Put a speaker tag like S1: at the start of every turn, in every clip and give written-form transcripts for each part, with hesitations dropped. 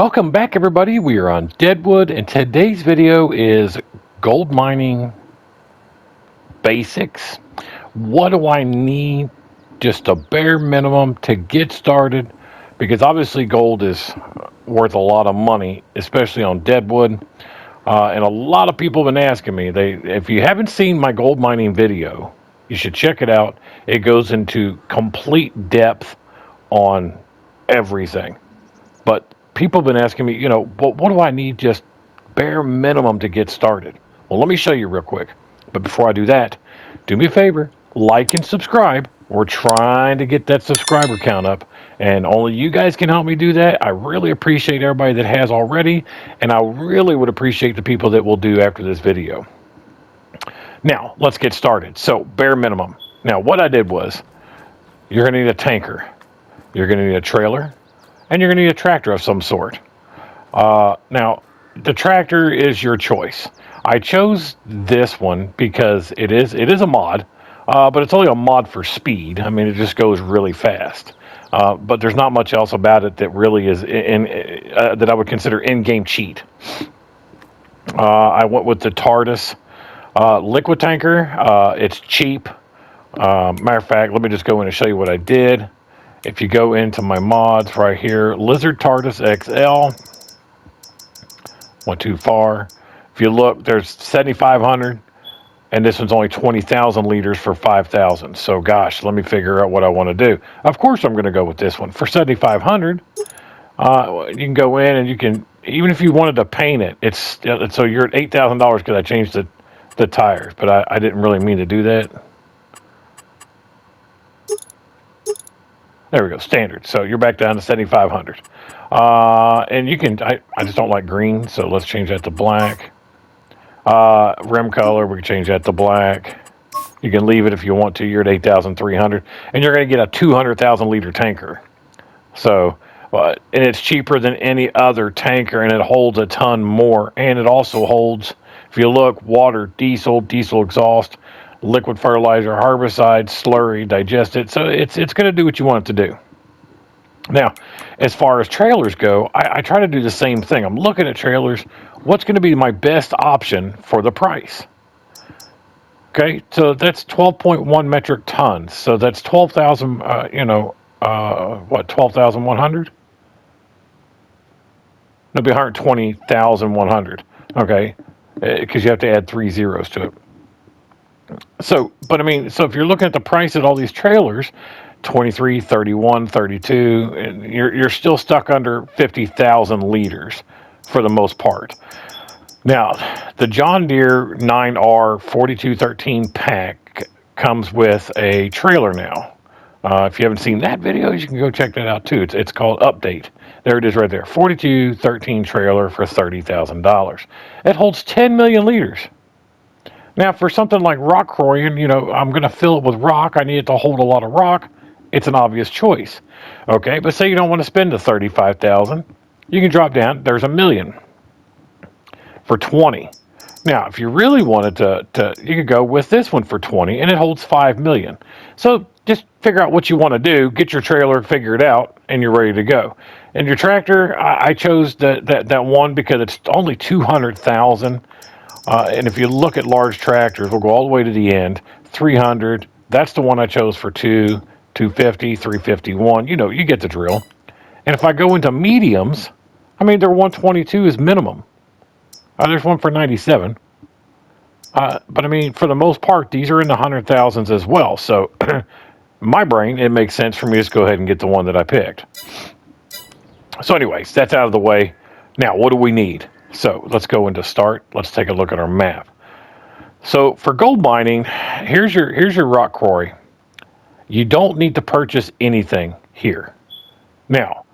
S1: Welcome back, everybody. We are on Deadwood, and today's video is gold mining basics. What do I need? Just a bare minimum to get started, because obviously gold is worth a lot of money, especially on Deadwood. And a lot of people have been asking me, if you haven't seen my gold mining video, you should check it out. It goes into complete depth on everything. But people have been asking me, what do I need just bare minimum to get started? Well, let me show you real quick. But before I do that, do me a favor, like and subscribe. We're trying to get that subscriber count up, and only you guys can help me do that. I really appreciate everybody that has already, and I really would appreciate the people that will do after this video. Now, let's get started. So, bare minimum. Now, what I did was, you're going to need a tanker. You're going to need a trailer. And you're going to need a tractor of some sort. Now, the tractor is your choice. I chose this one because it is a mod, but it's only a mod for speed. I mean, it just goes really fast. But there's not much else about it that really is that I would consider in-game cheat. I went with the TARDIS liquid tanker. It's cheap. Matter of fact, let me just go in and show you what I did. If you go into my mods right here, Lizard TARDIS XL, went too far. If you look, there's 7,500, and this one's only 20,000 liters for 5,000. So gosh, let me figure out what I want to do. Of course, I'm going to go with this one. For 7,500, you can go in and you can, even if you wanted to paint it, so you're at $8,000 because I changed the tires, but I didn't really mean to do that. There we go, standard. So you're back down to 7,500. And you can, I just don't like green, so let's change that to black. Rim color, we can change that to black. You can leave it if you want to. You're at 8,300. And you're going to get a 200,000 liter tanker. So, and it's cheaper than any other tanker, and it holds a ton more. And it also holds, if you look, water, diesel exhaust, liquid fertilizer, herbicide, slurry, digestate. So it's going to do what you want it to do. Now, as far as trailers go, I try to do the same thing. I'm looking at trailers. What's going to be my best option for the price? Okay, so that's 12.1 metric tons. So that's 12,000, 12,100? It'll be 120,100, okay, because you have to add 3 zeros to it. So, but I mean, so if you're looking at the price of all these trailers, 23, 31, 32, and you're still stuck under 50,000 liters for the most part. Now, the John Deere 9R 4213 pack comes with a trailer now. If you haven't seen that video, you can go check that out too. It's called Update. There it is right there. 4213 trailer for $30,000. It holds 10 million liters. Now, for something like rock quarrying, I'm going to fill it with rock. I need it to hold a lot of rock. It's an obvious choice. Okay, but say you don't want to spend the $35,000. You can drop down. There's $1 million for 20. Now, if you really wanted to you could go with this one for 20, and it holds 5 million. So just figure out what you want to do. Get your trailer, figure it out, and you're ready to go. And your tractor, I chose that one because it's only 200,000. And if you look at large tractors, we'll go all the way to the end. 300. That's the one I chose for 250, 351. You get the drill. And if I go into mediums, I mean, their 122 is minimum. There's one for 97. But I mean, for the most part, these are in the 100,000s as well. So, my brain, it makes sense for me to just go ahead and get the one that I picked. So anyways, that's out of the way. Now, what do we need? So let's go into start. Let's take a look at our map. So for gold mining, here's your rock quarry. You don't need to purchase anything here. Now,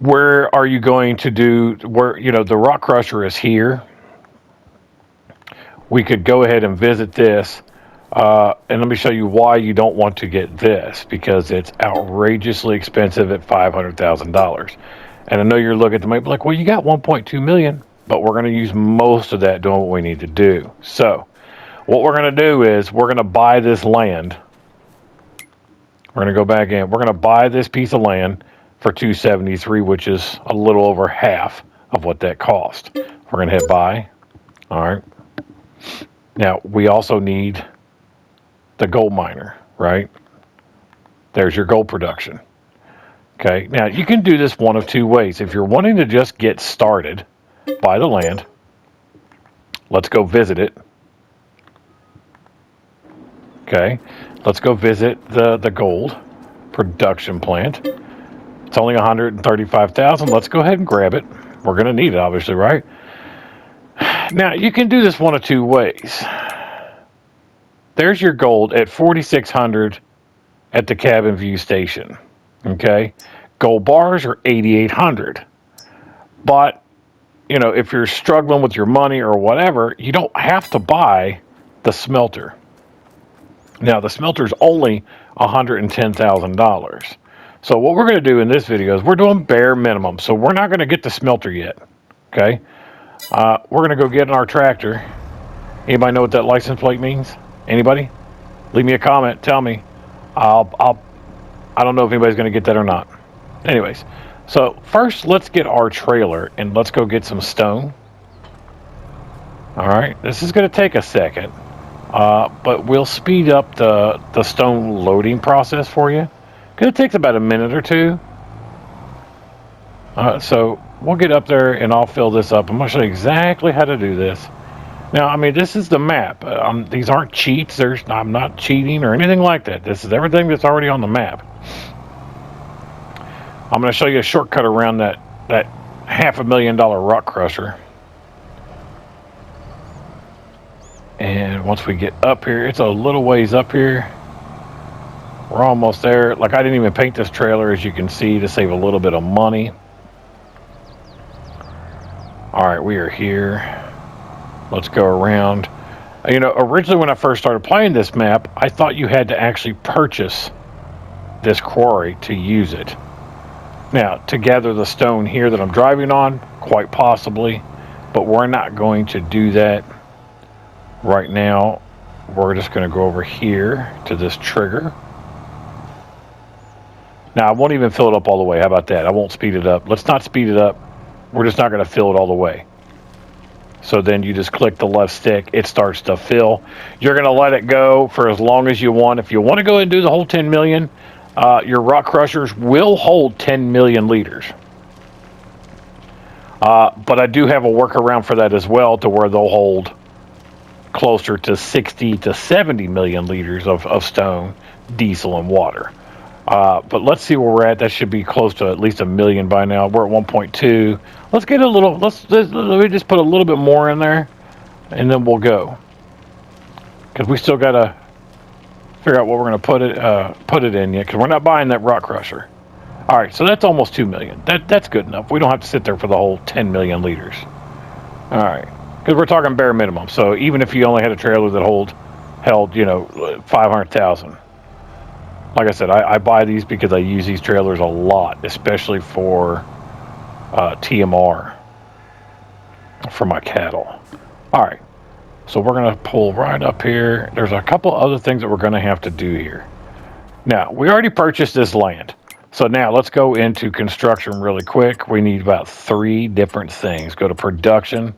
S1: where are you going to do, the rock crusher is here. We could go ahead and visit this. And let me show you why you don't want to get this, because it's outrageously expensive at $500,000. And I know you're looking at the might be like, well, you got 1.2 million, but we're going to use most of that doing what we need to do. So what we're going to do is we're going to buy this land. We're going to go back in. We're going to buy this piece of land for 273, which is a little over half of what that cost. We're going to hit buy. All right. Now, we also need the gold miner, right? There's your gold production. Okay. Now, you can do this one of two ways. If you're wanting to just get started, buy the land. Let's go visit it. Okay. Let's go visit the gold production plant. It's only 135,000. Let's go ahead and grab it. We're going to need it, obviously, right? Now, you can do this one of two ways. There's your gold at 4,600 at the cabin view station. Okay? Gold bars are 8,800. But, you know, if you're struggling with your money or whatever, you don't have to buy the smelter. Now, the smelter's only $110,000. So what we're going to do in this video is we're doing bare minimum. So we're not going to get the smelter yet. Okay? We're going to go get in our tractor. Anybody know what that license plate means? Anybody? Leave me a comment. Tell me. I don't know if anybody's going to get that or not. Anyways, so first let's get our trailer and let's go get some stone. All right. This is going to take a second, but we'll speed up the stone loading process for you. It takes about a minute or two. So we'll get up there and I'll fill this up. I'm going to show you exactly how to do this. Now, I mean, this is the map. These aren't cheats. I'm not cheating or anything like that. This is everything that's already on the map. I'm going to show you a shortcut around that $500,000 rock crusher. And once we get up here, it's a little ways up here. We're almost there. Like, I didn't even paint this trailer, as you can see, to save a little bit of money. All right, we are here. Let's go around. You know, originally when I first started playing this map, I thought you had to actually purchase this quarry to use it. Now, to gather the stone here that I'm driving on, quite possibly, but we're not going to do that right now. We're just going to go over here to this trigger. Now, I won't even fill it up all the way. How about that? I won't speed it up. Let's not speed it up. We're just not going to fill it all the way. So then you just click the left stick. It starts to fill. You're going to let it go for as long as you want. If you want to go ahead and do the whole 10 million, your rock crushers will hold 10 million liters. But I do have a workaround for that as well, to where they'll hold closer to 60 to 70 million liters of stone, diesel, and water. But let's see where we're at. That should be close to at least a million by now. We're at 1.2. Let's get a little, let me just put a little bit more in there, and then we'll go. Because we still got to figure out what we're going to put it in yet, because we're not buying that rock crusher. All right, so that's almost 2 million. That's good enough. We don't have to sit there for the whole 10 million liters. All right, because we're talking bare minimum. So even if you only had a trailer that held, you know, 500,000. Like I said, I buy these because I use these trailers a lot, especially for TMR for my cattle. All right, so we're going to pull right up here. There's a couple other things that we're going to have to do here. Now, we already purchased this land. So now let's go into construction really quick. We need about 3 different things. Go to production.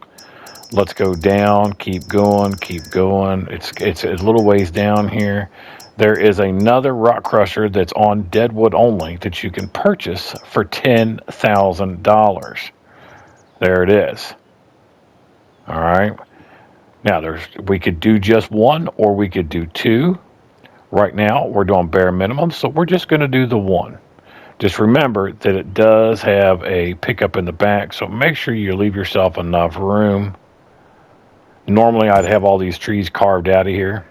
S1: Let's go down, keep going, keep going. It's a little ways down here. There is another rock crusher that's on Deadwood only that you can purchase for $10,000. There it is. All right. Now, we could do just one or we could do 2. Right now, we're doing bare minimum, so we're just going to do the 1. Just remember that it does have a pickup in the back, so make sure you leave yourself enough room. Normally, I'd have all these trees carved out of here.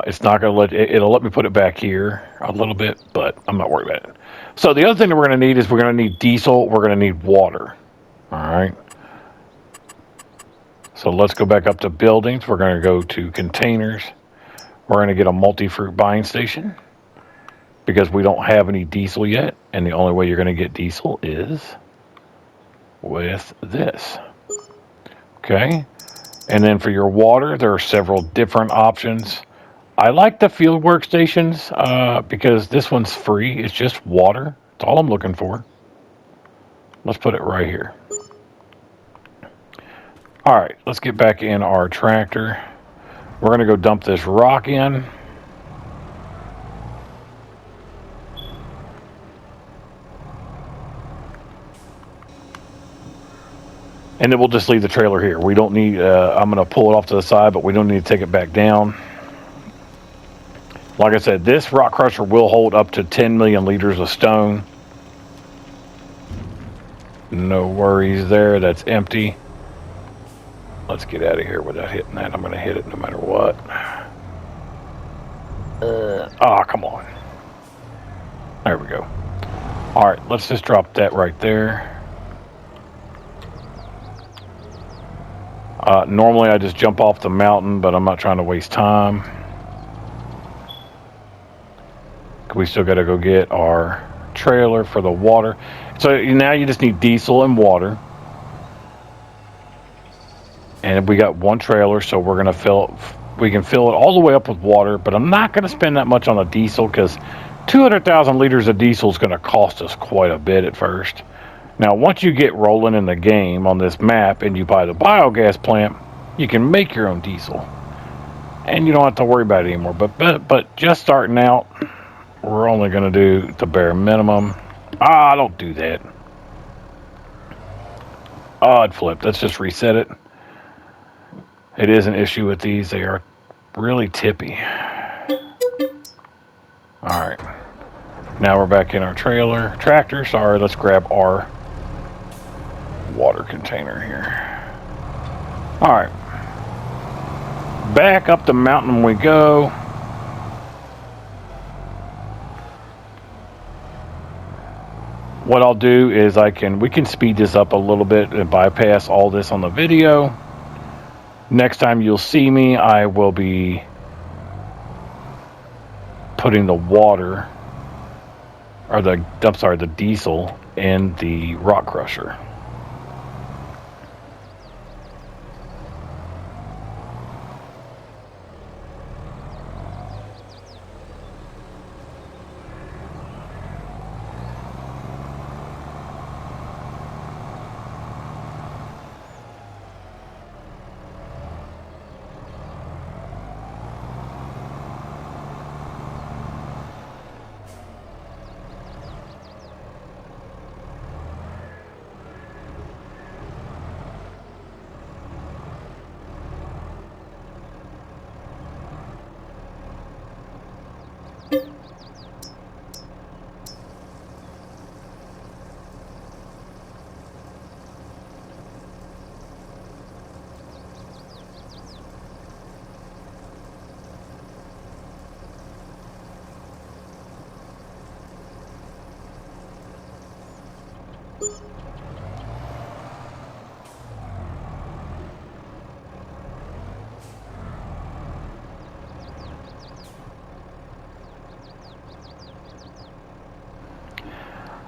S1: It's not going to it'll let me put it back here a little bit, but I'm not worried about it. So the other thing that we're going to need is we're going to need diesel. We're going to need water. All right. So let's go back up to buildings. We're going to go to containers. We're going to get a multi-fruit buying station because we don't have any diesel yet. And the only way you're going to get diesel is with this. Okay. And then for your water, there are several different options. I like the field workstations because this one's free. It's just water. That's all I'm looking for. Let's put it right here. All right, let's get back in our tractor. We're going to go dump this rock in. And then we'll just leave the trailer here. We don't need, I'm going to pull it off to the side, but we don't need to take it back down. Like I said, this rock crusher will hold up to 10 million liters of stone. No worries there. That's empty. Let's get out of here without hitting that. I'm going to hit it no matter what. Come on. There we go. All right, let's just drop that right there. Normally I just jump off the mountain, but I'm not trying to waste time. We still got to go get our trailer for the water. So now you just need diesel and water. And we got one trailer, so we're going to fill it. We can fill it all the way up with water, but I'm not going to spend that much on the diesel because 200,000 liters of diesel is going to cost us quite a bit at first. Now, once you get rolling in the game on this map and you buy the biogas plant, you can make your own diesel. And you don't have to worry about it anymore. But just starting out, we're only going to do the bare minimum. Don't do that. It flipped. Let's just reset it. It is an issue with these. They are really tippy. Alright. Now we're back in our tractor. Sorry, let's grab our water container here. Alright. Back up the mountain we go. What I'll do is we can speed this up a little bit and bypass all this on the video. Next time you'll see me, I will be putting the water, or the diesel in the rock crusher.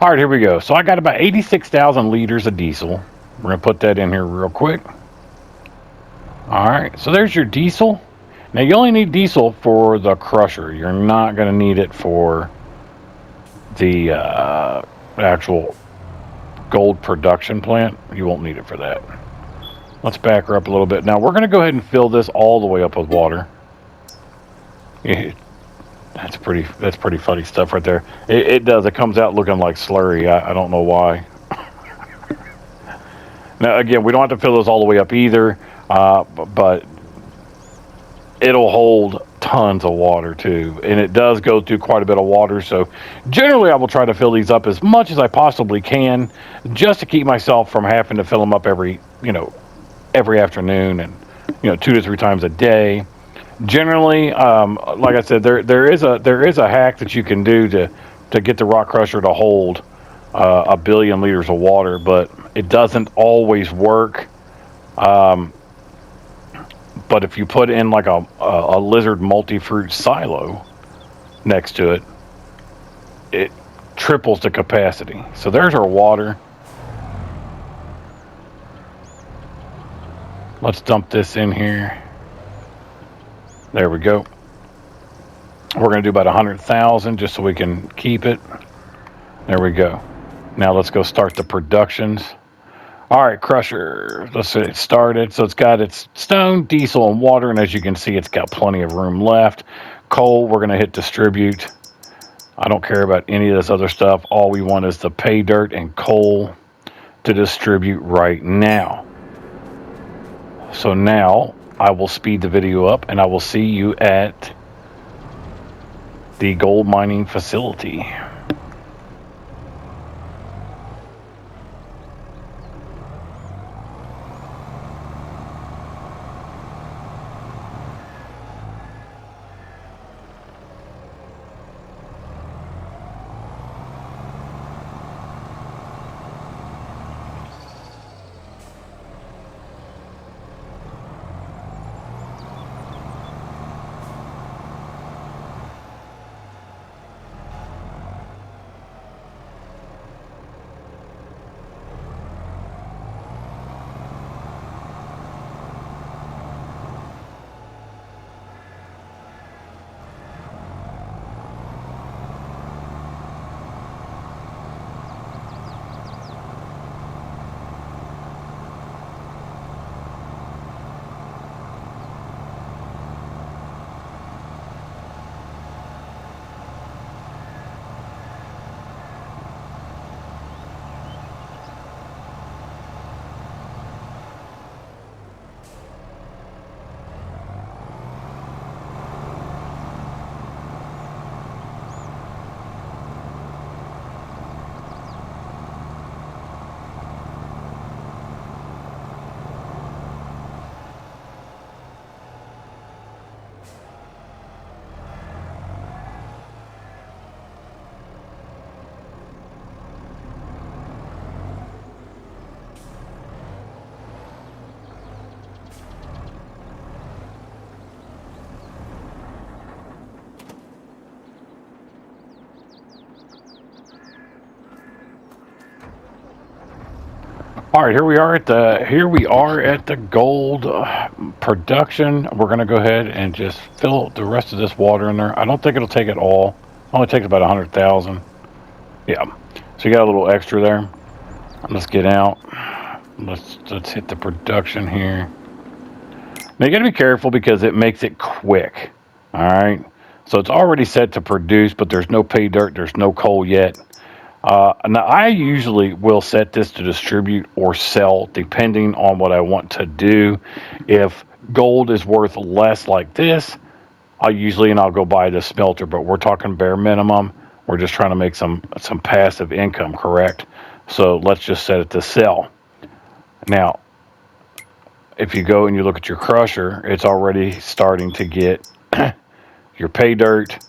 S1: All right, here we go. So I got about 86,000 liters of diesel. We're going to put that in here real quick. All right, so there's your diesel. Now, you only need diesel for the crusher. You're not going to need it for the actual gold production plant. You won't need it for that. Let's back her up a little bit. Now, we're going to go ahead and fill this all the way up with water. That's pretty funny stuff right there. It does. It comes out looking like slurry. I don't know why. Now, again, we don't have to fill those all the way up either, but it'll hold tons of water too, and it does go through quite a bit of water. So generally I will try to fill these up as much as I possibly can, just to keep myself from having to fill them up every afternoon and 2 to 3 times a day. Generally, like I said, there is a hack that you can do to get the rock crusher to hold 1 billion liters of water, but it doesn't always work. But if you put in like a lizard multi-fruit silo next to it, it triples the capacity. So there's our water. Let's dump this in here. There we go. We're going to do about 100,000 just so we can keep it. There we go. Now let's go start the productions. All right, Crusher, let's get it started. So it's got its stone, diesel, and water, and as you can see, it's got plenty of room left. Coal, we're going to hit distribute. I don't care about any of this other stuff. All we want is the pay dirt and coal to distribute right now. So now I will speed the video up, and I will see you at the gold mining facility. All right, here we are at the gold production. We're going to go ahead and just fill the rest of this water in there. I don't think it'll take it all. It only takes about 100,000. Yeah. So you got a little extra there. Let's get out. Let's hit the production here. Now you got to be careful because it makes it quick. All right. So it's already set to produce, but there's no pay dirt. There's no coal yet. Now, I usually will set this to distribute or sell depending on what I want to do. If gold is worth less like this, I'll go buy the smelter, but we're talking bare minimum. We're just trying to make some passive income, correct? So let's just set it to sell. Now, if you go and you look at your crusher, it's already starting to get your pay dirt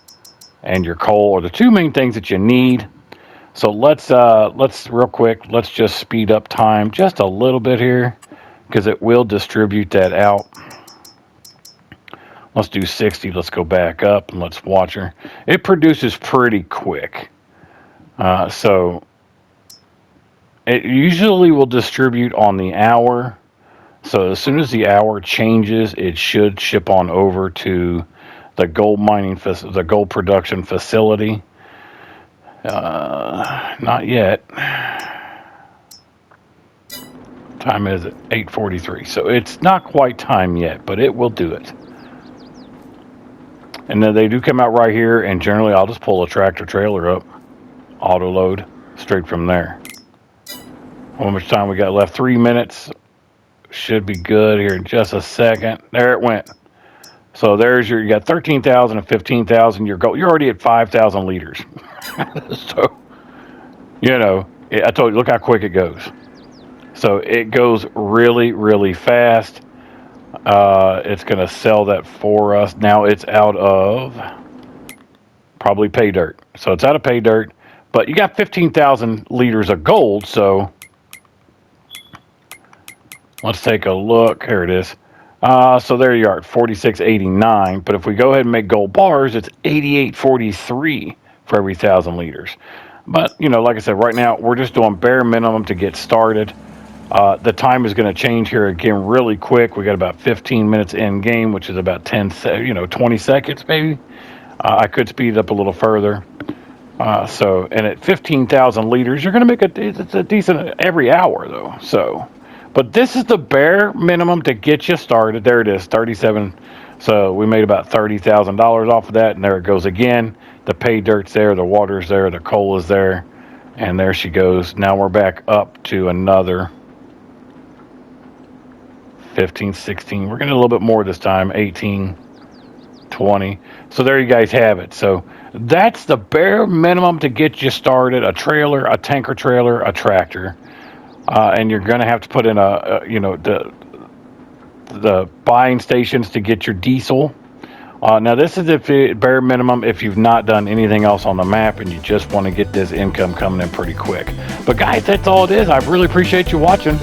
S1: and your coal are the two main things that you need. So let's real quick, let's just speed up time just a little bit here because it will distribute that out. Let's do 60. Let's go back up and let's watch her. It produces pretty quick. So it usually will distribute on the hour. So as soon as the hour changes, it should ship on over to the gold production facility. Not yet. Time is 8:43, so it's not quite time yet, but it will do it. And then they do come out right here, and generally I'll just pull a tractor trailer up, auto load, straight from there. How much time we got left? 3 minutes. Should be good here in just a second. There it went. So you got 13,000 and 15,000. You're already at 5,000 liters. So, I told you, look how quick it goes. So it goes really, really fast. It's going to sell that for us. Now it's out of probably pay dirt. So it's out of pay dirt, but you got 15,000 liters of gold. So let's take a look. Here it is. So there you are at 46.89. But if we go ahead and make gold bars, it's 88.43 for every 1,000 liters. But, like I said, right now we're just doing bare minimum to get started. The time is going to change here again really quick. We got about 15 minutes in game, which is about 20 seconds maybe. I could speed it up a little further. And at 15,000 liters, you're going to make it's a decent every hour though. So, but this is the bare minimum to get you started. There it is, 37. So we made about $30,000 off of that, and there it goes again. The pay dirt's there, the water's there, the coal is there, and there she goes. Now we're back up to another 15, 16. We're getting a little bit more this time, 18, 20. So there you guys have it. So that's the bare minimum to get you started. A trailer, a tanker trailer, a tractor. And you're going to have to put in the buying stations to get your diesel. Now this is the bare minimum if you've not done anything else on the map and you just want to get this income coming in pretty quick. But guys, that's all it is. I really appreciate you watching.